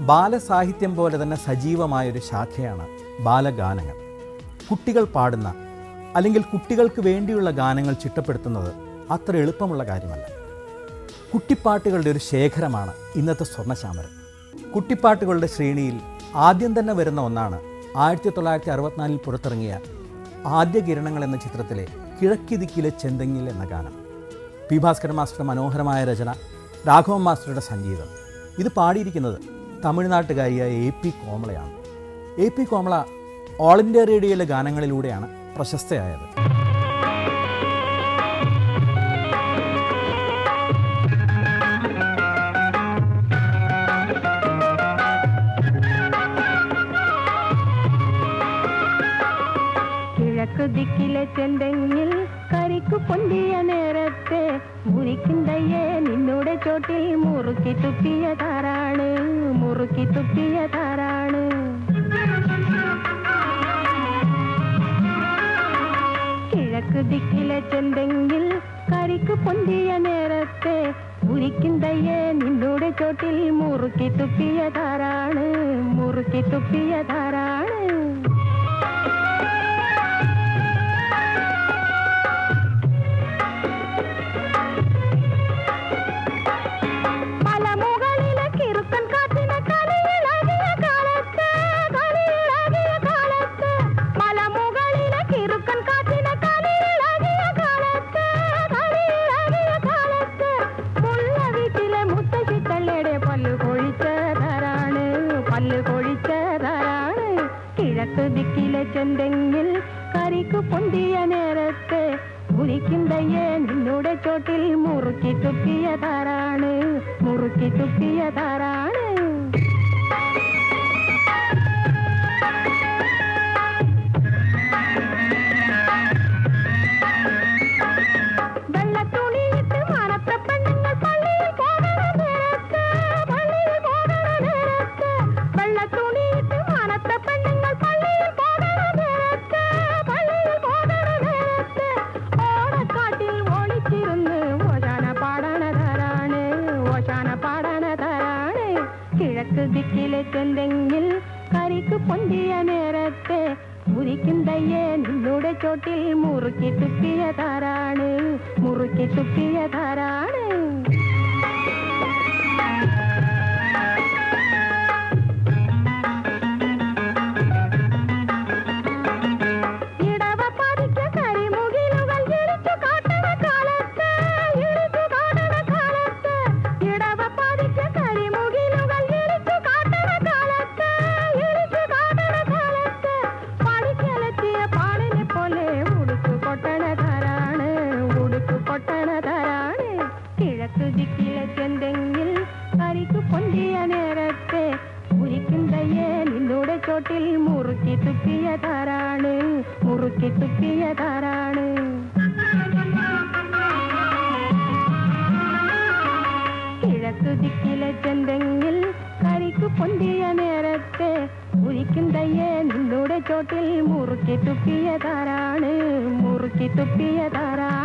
ബാലസാഹിത്യം പോലെ തന്നെ സജീവമായൊരു ശാഖയാണ് ബാലഗാനങ്ങൾ. കുട്ടികൾ പാടുന്ന അല്ലെങ്കിൽ കുട്ടികൾക്ക് വേണ്ടിയുള്ള ഗാനങ്ങൾ ചിട്ടപ്പെടുത്തുന്നത് അത്ര എളുപ്പമുള്ള കാര്യമല്ല. കുട്ടിപ്പാട്ടുകളുടെ ഒരു ശേഖരമാണ് ഇന്നത്തെ സ്വർണ്ണചാമരം. കുട്ടിപ്പാട്ടുകളുടെ ശ്രേണിയിൽ ആദ്യം തന്നെ വരുന്ന ഒന്നാണ് 1964 പുറത്തിറങ്ങിയ ആദ്യ കിരണങ്ങൾ എന്ന ചിത്രത്തിലെ കിഴക്കിദിക്കിലെ ചെന്തെങ്ങിൽ എന്ന ഗാനം. പി ഭാസ്കരൻ മാസ്റ്ററുടെ മനോഹരമായ രചന, രാഘവൻ മാസ്റ്ററുടെ സംഗീതം. ഇത് പാടിയിരിക്കുന്നത് തമിഴ്നാട്ടുകാരിയായ AP കോമളയാണ്. AP കോമള ഓൾ ഇന്ത്യ റേഡിയോയിലെ ഗാനങ്ങളിലൂടെയാണ് പ്രശസ്തയായത്. ദിക്കിലെ ചെന്തെങ്ങിൽ കരിക്കു പൊന്തിയ നേരത്തെ മുറിക്കിന്തയെ നിന്നോടെ ചോട്ടിൽ മുറുക്കി തുപ്പിയതാരാണ്, മുറുക്കി തുപ്പിയതാരാണ്. കിഴക്ക് ദിക്കിലെ ചെന്തെങ്ങിൽ കരിക്കു പൊന്തിയ നേരത്തെ മുറിക്കിന്തയെ നിന്നോടെ ചോട്ടിൽ മുറുക്കി തുപ്പിയതാരാണ്, മുറുക്കി തുപ്പിയതാരാണ്. ദിക്കിലെ ചെന്തെങ്ങിൽ കരിക്കു പൊന്തിയ നേരത്തെ മുറിക്കിന്തയെ നിന്നോടെ ചോട്ടിൽ മുറുക്കി തുപ്പിയതാരാണ്, മുറുക്കി തുപ്പിയതാരാണ്. ദിക്കിലെ ചെന്തെങ്ങിൽ കരിക്കു പൊന്തിയ നേരത്തെ മുറിക്കിന്തയെ നിന്നോടെ ചോട്ടിൽ മുറുക്കി തുപ്പിയതാരാണ്, മുറുക്കി തുപ്പിയതാരാണ്. ദിക്കിലെ ചെന്തെങ്ങിൽ കരിക്കു പൊന്തിയ നേരത്തെ മുറിക്കിന്തയെ നിന്നോടെ ചോട്ടിൽ മുറുക്കി തുപ്പിയതാരാണ്, മുറുക്കി തുപ്പിയതാരാണ്. കിഴക്ക് ദിക്കിലെ ചെന്തെങ്ങിൽ കരിക്കു പൊന്തിയ നേരത്തെ മുറിക്കിന്തയെ നിന്നോടെ ചോട്ടിൽ മുറുക്കി തുപ്പിയതാരാണ്, മുറുക്കി തുപ്പിയതാരാണ്.